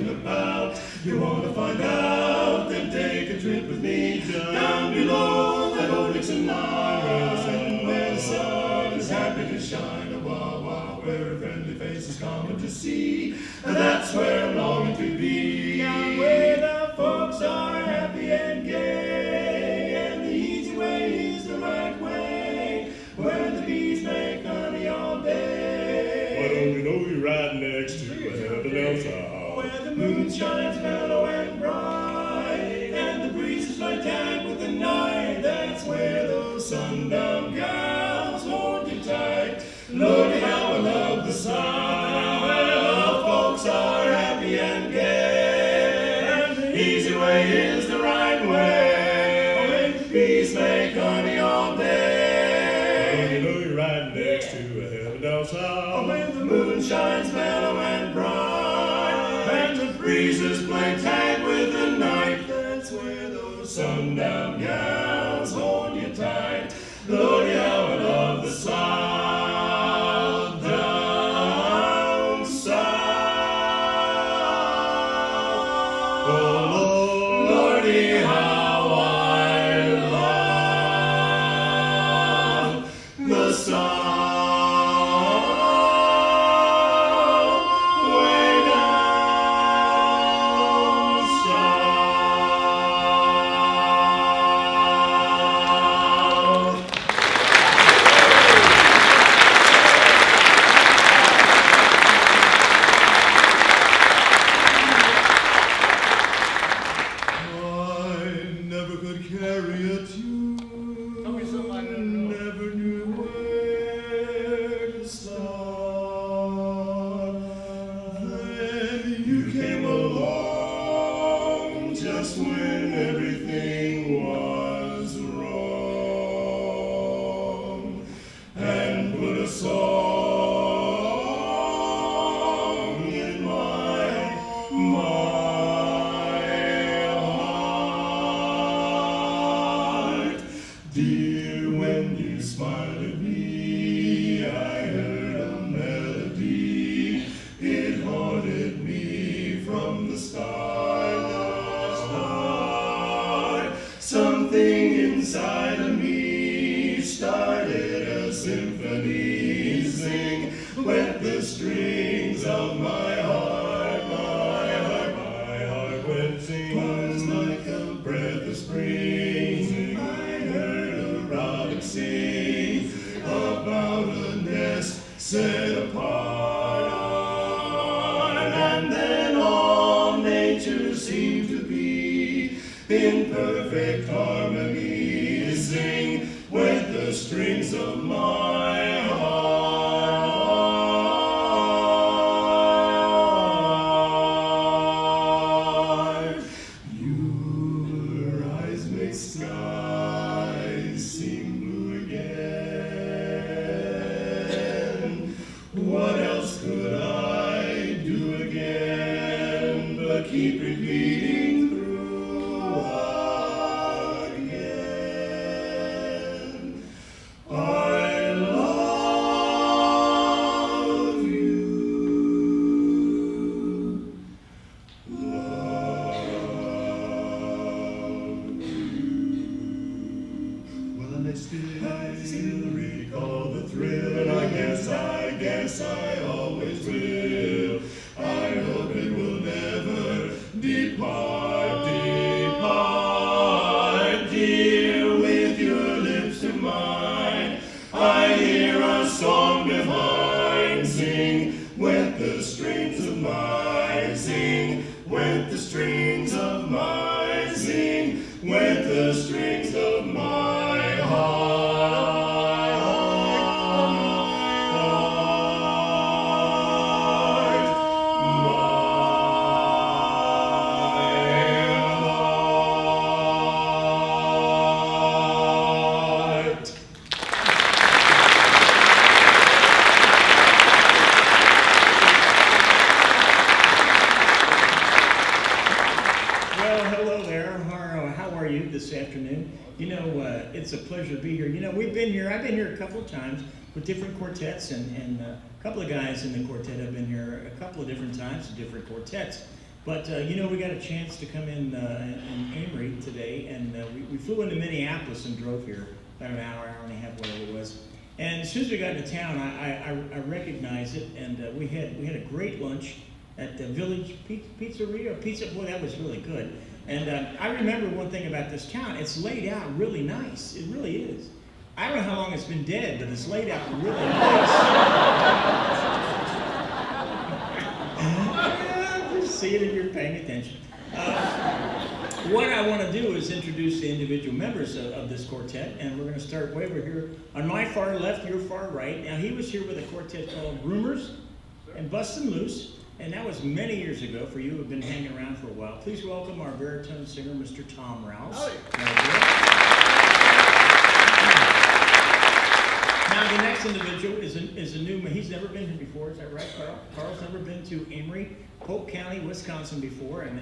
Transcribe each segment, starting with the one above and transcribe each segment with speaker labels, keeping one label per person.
Speaker 1: talking about. You want to find out, then take a trip with me down below that old Dixon line, where the sun is happy to shine, a wah wah, where friendly faces common to see. That's where I'm longing to be, down where the folks are happy and gay, and the easy way is the right way, where the bees make honey all day.
Speaker 2: Why don't you know you're right next to heaven else out,
Speaker 1: where the moon shines mellow and bright, and the breezes play tag with the night. That's where those sundown gals hold you tight. Lordy, how I love the sun, where the folks are happy and gay, and the easy way is the right way, when the bees make honey all day.
Speaker 2: you know you're right next to heaven else out,
Speaker 1: when the moon shines mellow and bright, and the breezes play tag with the night. That's where those sundown gals hold you tight. Lordy, how I love the south down south.
Speaker 2: oh
Speaker 1: Lordy, how I love the south. Way down south. I never could carry a tune.
Speaker 3: Tell me something I don't know.
Speaker 1: Never knew where to start. Then you came along just when everything was wrong, and put a song in my heart. Dear, when you smiled at me, I heard a melody. It haunted me from the start. Something inside of me started a symphony. Sing, wet the strings of my heart, my heart, my heart went sing. Was like a breath of spring. I heard a robin sing about a nest set apart, and then all nature seemed to be in perfect harmony. Sing, wet the strings of my heart. Your eyes make skies seem blue again. What else could I do again but keep repeating through again? I love you. Love you. Well, and I still recall the thrill, and I guess I always will. I hope it will never depart, dear, with your lips to mine. I hear a song divine. Sing, wet the strings of my, sing, wet the strings of my, sing, wet the strings of my heart.
Speaker 3: This afternoon. You know, it's a pleasure to be here. You know, I've been here a couple of times with different quartets, and a couple of guys in the quartet have been here a couple of different times with different quartets. But we got a chance to come in Amery today, and we flew into Minneapolis and drove here about an hour and a half, whatever it was. And as soon as we got into town, I recognized it, and we had a great lunch at the Village Pizzeria. Boy, that was really good. And I remember one thing about this town: it's laid out really nice. It really is. I don't know how long it's been dead, but it's laid out really nice. Just see it if you're paying attention. What I want to do is introduce the individual members of this quartet, and we're going to start way over here on my far left, your far right. Now, he was here with a quartet called Rumors and Bustin' Loose, and that was many years ago for you who have been hanging around for a while. Please welcome our baritone singer, Mr. Tom Rouse. Now, the next individual is a new man. He's never been here before, is that right, Carl? Carl's never been to Amery, Polk County, Wisconsin before, and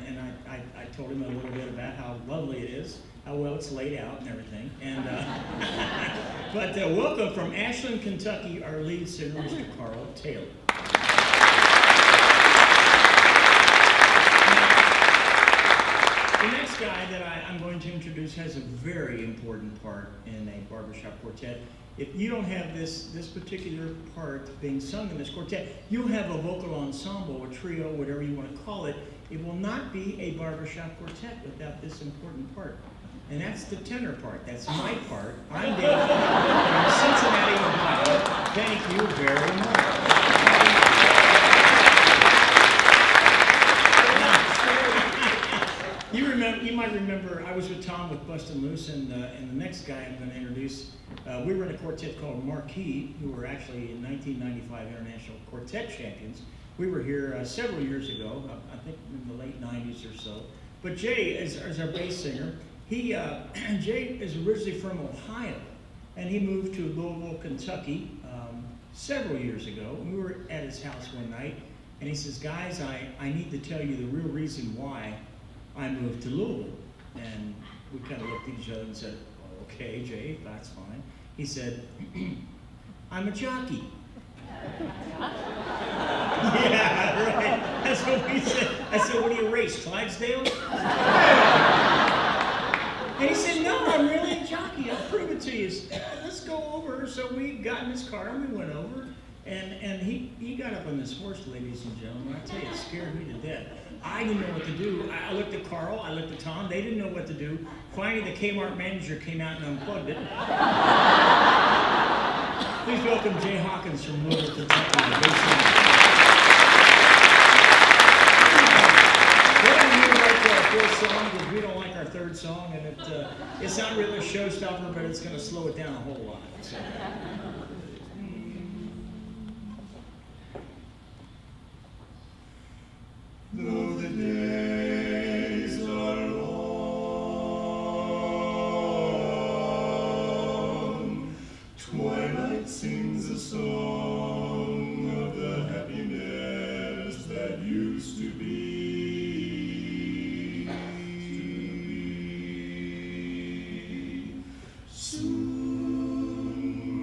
Speaker 3: I told him a little bit about how lovely it is, how well it's laid out and everything. And but welcome from Ashland, Kentucky, our lead singer, Mr. Carl Taylor. The next guy that I'm going to introduce has a very important part in a barbershop quartet. If you don't have this particular part being sung in this quartet, you'll have a vocal ensemble, a trio, whatever you want to call it. It will not be a barbershop quartet without this important part. And that's the tenor part. That's my part. I'm Dave from Cincinnati, Ohio. Thank you very much. You might remember I was with Tom with Bustin' Loose, and the next guy I'm going to introduce, we were in a quartet called Marquis, who were actually in 1995 International Quartet Champions. We were here several years ago, I think in the late 90s or so. But Jay is our bass singer. Jay is originally from Ohio, and he moved to Louisville, Kentucky several years ago. We were at his house one night, and he says, "Guys, I need to tell you the real reason why I moved to Louisville." And we kind of looked at each other and said, "Okay, Jay, that's fine." He said, "I'm a jockey." Yeah, right. That's what we said. I said, "What do you race, Clydesdale?" And he said, "No, I'm really a jockey. I'll prove it to you. Let's go over." So we got in his car and we went over. And he got up on this horse, ladies and gentlemen. I tell you, it scared me to death. I didn't know what to do. I looked at Carl, I looked at Tom. They didn't know what to do. Finally, the Kmart manager came out and unplugged it. Please welcome Jay Hawkins from Louisville, Kentucky. We're going to move right to our fourth song because we don't like our third song, and it's not really a showstopper, but it's going to slow it down a whole lot. So.
Speaker 1: Though the days are long, twilight sings a song of the happiness that used to be. Soon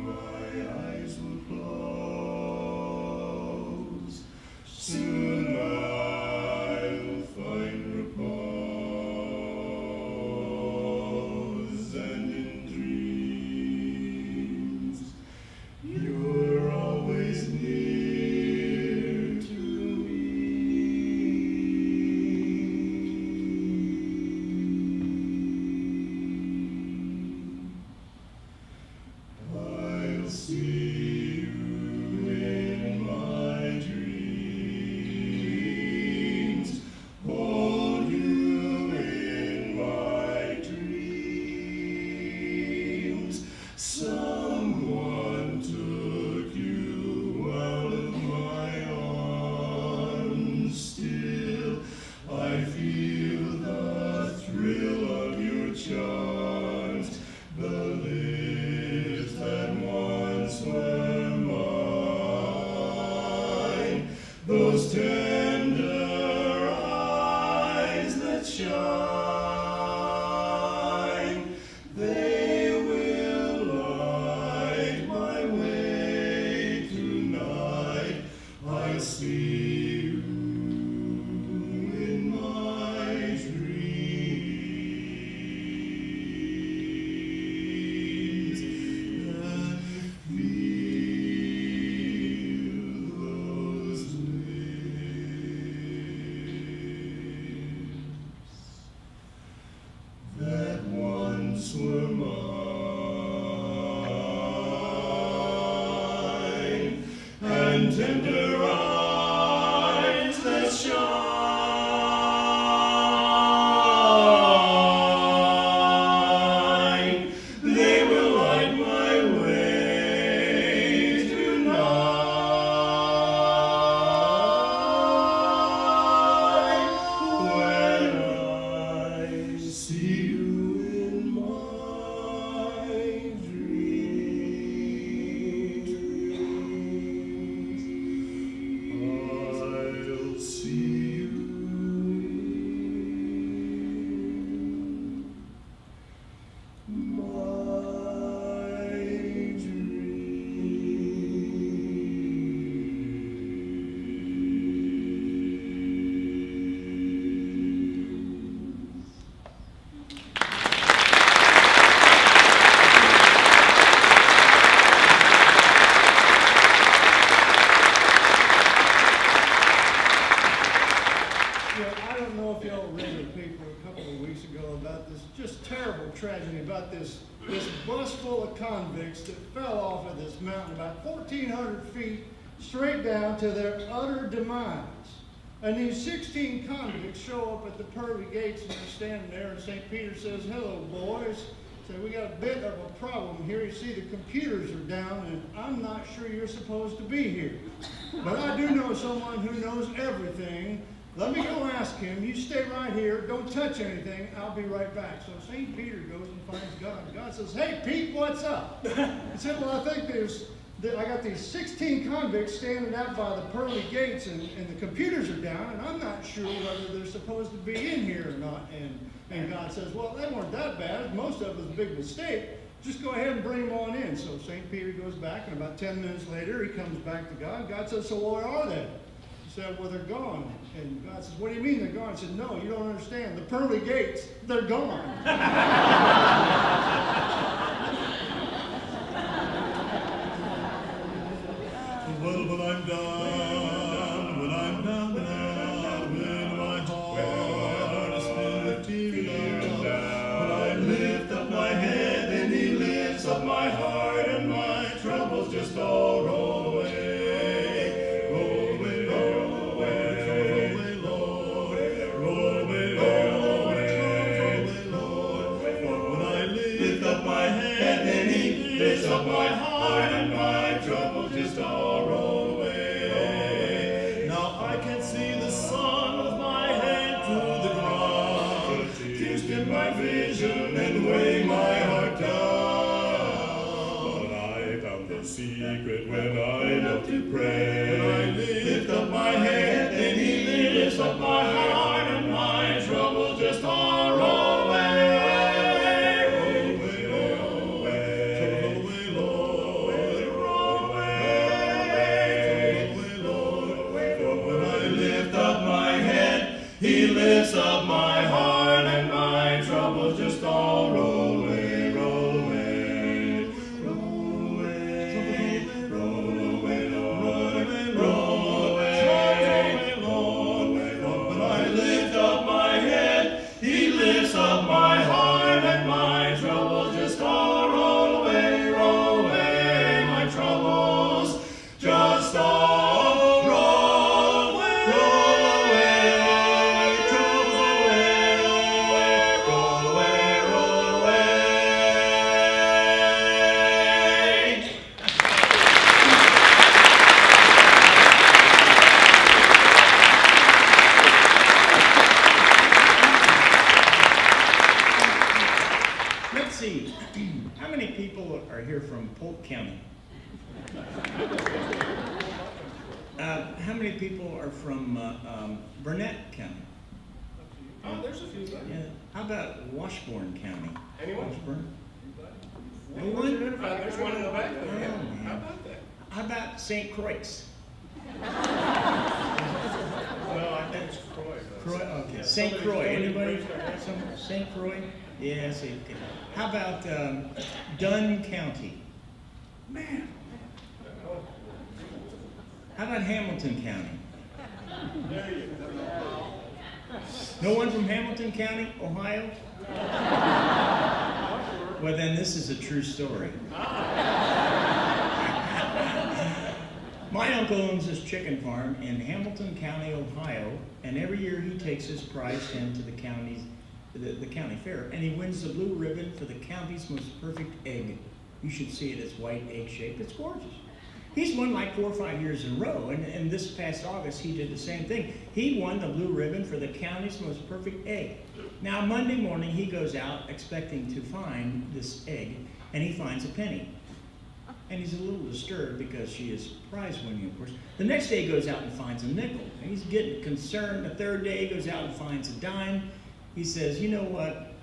Speaker 1: my eyes will close. Soon I'll find repose, and in dreams you're always near to me. I'll see you in my dreams, hold you in my dreams. Someone took you out of my arms. Still, I feel the thrill of your charms. The lips that once were mine, those tender eyes that shine, they will light my way tonight. I see you in tender eyes that shine. They will light my way tonight. When I see you in my dreams, I'll see you in my dreams.
Speaker 4: Yeah, I don't know if y'all read the paper a couple of weeks ago about this just terrible tragedy about this bus full of convicts that fell off of this mountain about 1,400 feet straight down to their utter demise. And these 16 convicts show up at the pearly gates and they're standing there, and St. Peter says, "Hello, boys." So we got a bit of a problem here. You see, the computers are down, and I'm not sure you're supposed to be here. But I do know someone who knows everything. Let me go ask him. You stay right here. Don't touch anything. I'll be right back. So St. Peter goes and finds God. God says, "Hey, Pete, what's up?" He said, "Well, I think I got these 16 convicts standing out by the pearly gates, and the computers are down, and I'm not sure whether they're supposed to be in here or not." And God says, "Well, they weren't that bad. Most of it was a big mistake. Just go ahead and bring them on in." So St. Peter goes back, and about 10 minutes later, he comes back to God. God says, "So where are they?" He said, "Well, they're gone." And God says, "What do you mean they're gone?" He said, "No, you don't understand. The pearly gates, they're gone."
Speaker 2: Well, when I'm down, when I'm down, when my heart is filled with tears, when I lift up my head and He lifts up my heart, and my troubles just all roll away, roll away, roll away, Lord, roll away, roll away, Lord. For when I lift up my head and He lifts up my heart, and my troubles just all roll away. Now I can see the sun with my head to the ground, tears dim my vision and weigh my heart down. But I found the secret when I knelt to pray. When I lift up my head, then He lifts up my heart, and my troubles just all roll away. He lifts up my heart, and my troubles just all roll away, roll away, roll away, roll away, Lord, roll away, Lord. When I lift up my head, He lifts up my heart, and my troubles just all roll away, roll away. My troubles just all roll away, roll away.
Speaker 3: Let's see, how many people are here from Polk County? How many people are from Burnett County?
Speaker 5: Oh, there's a few.
Speaker 3: Yeah. How about Washburn County?
Speaker 5: Anyone?
Speaker 3: Washburn?
Speaker 5: Anyone?
Speaker 3: Anyone?
Speaker 5: There's one in the back there.
Speaker 3: Oh,
Speaker 5: Yeah.
Speaker 3: man.
Speaker 5: How about that?
Speaker 3: How about St. Croix?
Speaker 5: Well, I think it's Croy.
Speaker 3: Croy, okay. St. Croix, anybody? St. Croix? Yeah, see, okay. How about Dunn County? Man. How about Hamilton County?
Speaker 5: There you go.
Speaker 3: No one from Hamilton County, Ohio? Well, then this is a true story. My uncle owns this chicken farm in Hamilton County, Ohio, and every year he takes his prize hen to the county fair, and he wins the blue ribbon for the county's most perfect egg. You should see it. It's white, egg shaped. It's gorgeous. He's won like 4 or 5 years in a row, and this past August he did the same thing. He won the blue ribbon for the county's most perfect egg. Now Monday morning he goes out expecting to find this egg, and he finds a penny. And he's a little disturbed because she is prize winning, of course. The next day he goes out and finds a nickel. And he's getting concerned. The third day he goes out and finds a dime. He says, you know what?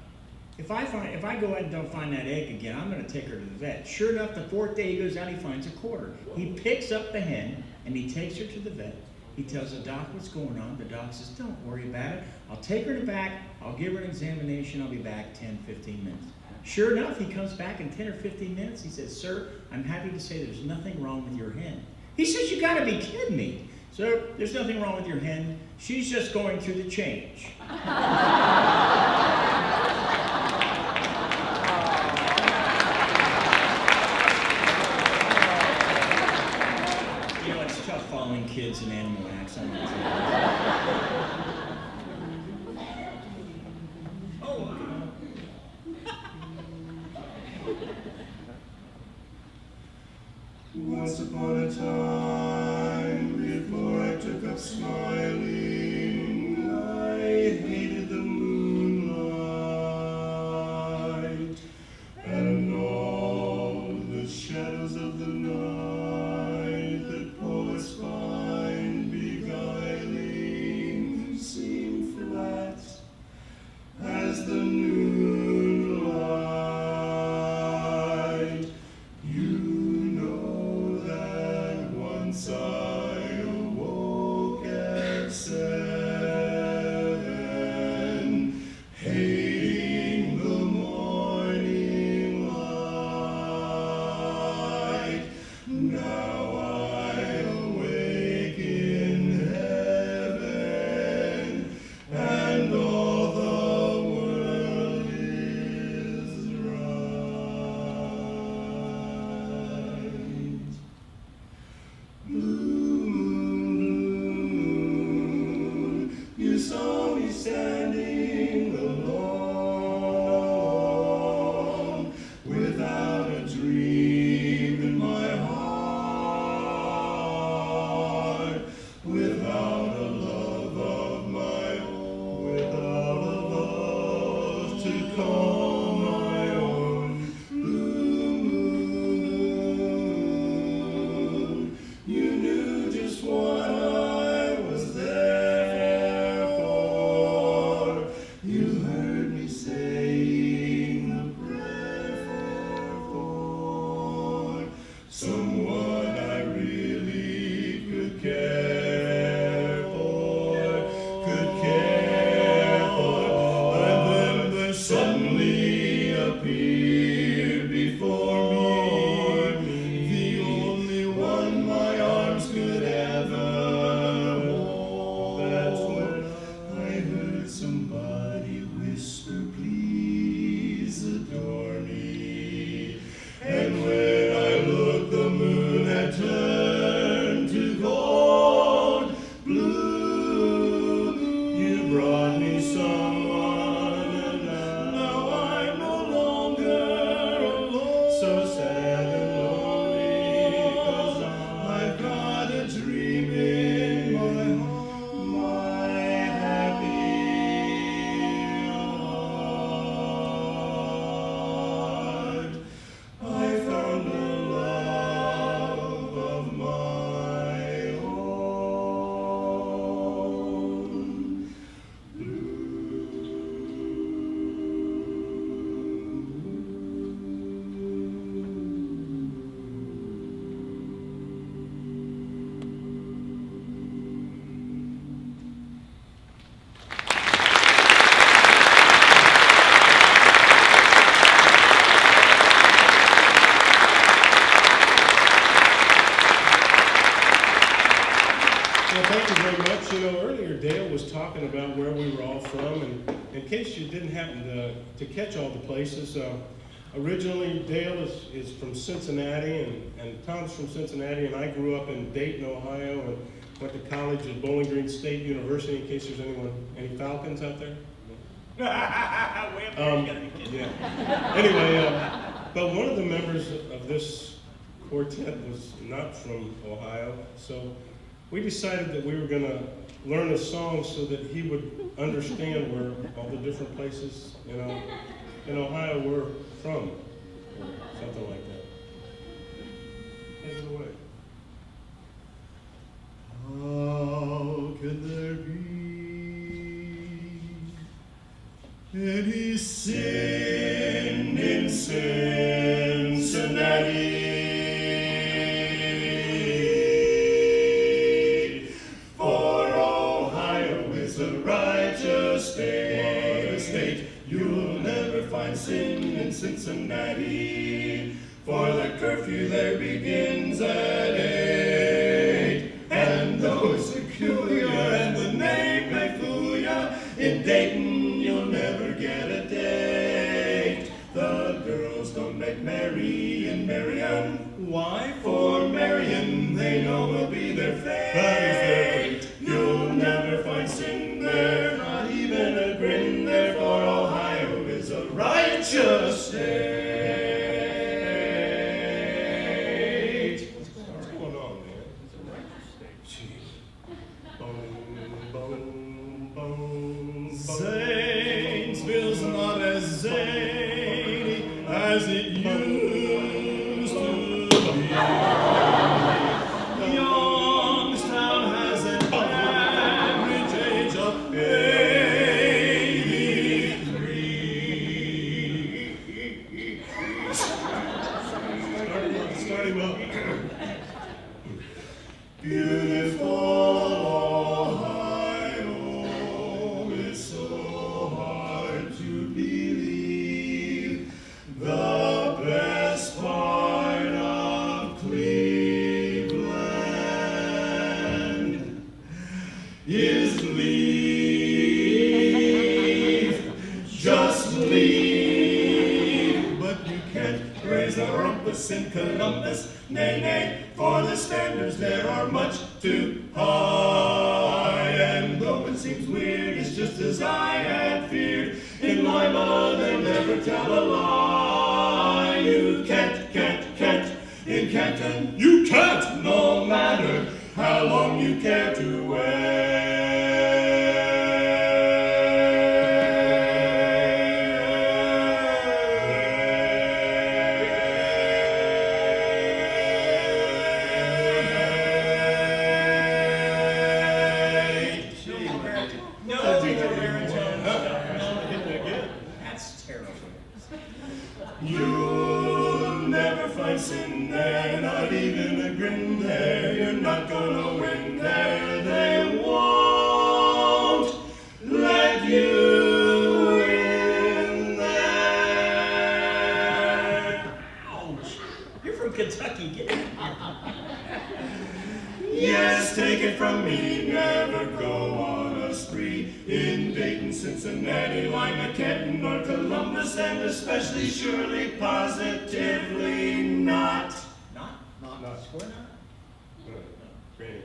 Speaker 3: If I go out and don't find that egg again, I'm going to take her to the vet. Sure enough, the fourth day he goes out, he finds a quarter. He picks up the hen and he takes her to the vet. He tells the doc what's going on. The doc says, don't worry about it. I'll take her to back. I'll give her an examination. I'll be back 10, 15 minutes. Sure enough, he comes back in 10 or 15 minutes. He says, sir, I'm happy to say there's nothing wrong with your hen. He says, you got to be kidding me. Sir, there's nothing wrong with your hen. She's just going through the change. You know, it's tough following kids in animal acts. I'm not
Speaker 1: Once upon a time, before I took up smiling, I hated the moonlight and all the shadows of the night that poets find beguiling seem flat as the moonlight. Once I awoke at 7, hating the morning light. Now I awake in heaven, and all the world is right. Blue moon, you saw me standing alone, without a dream in my heart, without a love of my own, without a love to call my own. Blue moon, you knew just what I was there for. You heard me saying a prayer for someone I really could care for, and then there suddenly appeared before me the only one my arms could ever hold. That's when I heard somebody whisper, please adore me. And when I looked, the moon had turned to gold. Blue, you brought me someone, and now I'm no longer alone. So sad and lonely, 'cause I've got a dream in my happy heart. I found a love of my own.
Speaker 5: Well, thank you very much. You know, earlier Dale was talking about where we were all from, and in case you didn't happen to catch all the places, Originally, Dale is from Cincinnati, and Tom's from Cincinnati, and I grew up in Dayton, Ohio, and went to college at Bowling Green State University, in case there's any Falcons out there?
Speaker 3: Way up there, you gotta be kidding.
Speaker 5: Yeah. Anyway, but one of the members of this quartet was not from Ohio, so we decided that we were gonna learn a song so that he would understand where all the different places, in Ohio were from, or something like that. Take it away.
Speaker 2: How can there be any sin in Cincinnati? For Ohio is a righteous state. You'll never find sin in Cincinnati. For the curfew there begins at 8. And though it's peculiar and the name may fool ya, in Dayton you'll never get a date. The girls don't make merry in Marion. Why? For Marion they know will be their fate. You'll never find sin there, not even a grin there, for Ohio is a righteous state. What's going on, man? It's a righteous state. Jeez. Boom, boom, boom. Zanesville's not as zany as it used to be. Youngstown has an average age of 83. Start him up. Beautiful Ohio, it's so hard to believe. The best part of Cleveland is leave. Just leave. But you can't raise a rumpus in Columbus. Nay, nay, for the standards there are much too high. And though it seems weird, it's just as I had feared. In Lima, they'll never tell a lie. You can't. In Canton, you can't, no matter how long you care to
Speaker 3: That's terrible.
Speaker 2: You'll never find sin there, not even a grin there. You're not gonna win there. They won't let you in there.
Speaker 3: Ouch. You're from Kentucky. Get it.
Speaker 2: Yes, take it from me, never go on a spree in Dayton, Cincinnati, Lima, Canton, or Columbus, and especially, surely, positively not.
Speaker 3: Not. Swear not.
Speaker 5: Great.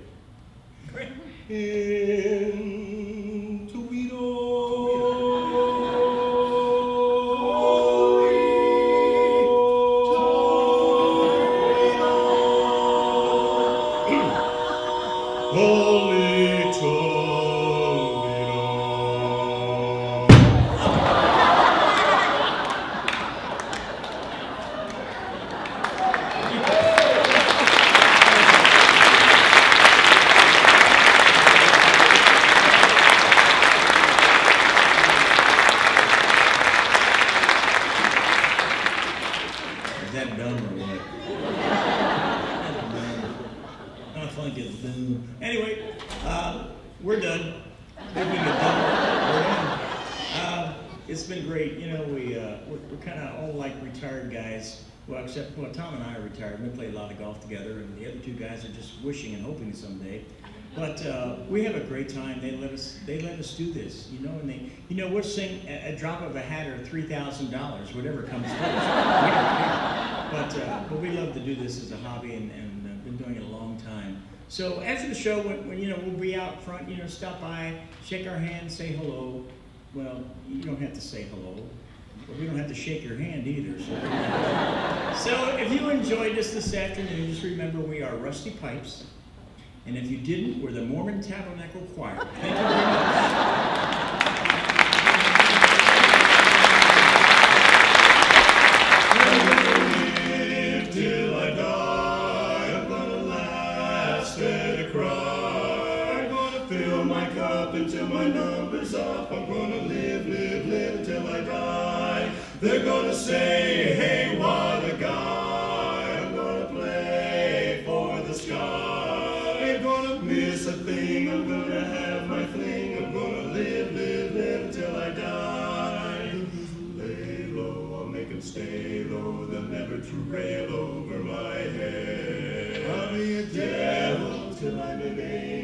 Speaker 3: Great.
Speaker 5: In Toledo. Holy Toledo.
Speaker 3: Is that dumb or what? I think it's dumb. Anyway, we're done. We're done. It's been great. We're kind of all like retired guys. Well, Tom and I are retired. We play a lot of golf together, and the other two guys are just wishing and hoping someday But we have a great time. They let us do this, you know, and we'll sing a drop of a hat or $3,000, whatever comes first. We don't care. But we love to do this as a hobby and been doing it a long time. So after the show, when we'll be out front, stop by, shake our hand, say hello. Well, you don't have to say hello, but we don't have to shake your hand either. So if you enjoyed this afternoon, just remember we are Rusty Pipes. And if you didn't, we're the Mormon Tabernacle Choir. Thank you very much.
Speaker 1: Live till I die, I'm gonna laugh instead of cry. I'm gonna fill my cup until my number's up. I'm gonna live till I die. They're gonna say, hey, what a guy. I'm gonna play for the sky. Ain't gonna miss a thing, I'm gonna have my fling. I'm gonna live till I die. Lay low, I'll make 'em stay low. They'll never trail over my head. I'll be a devil till I'm an angel.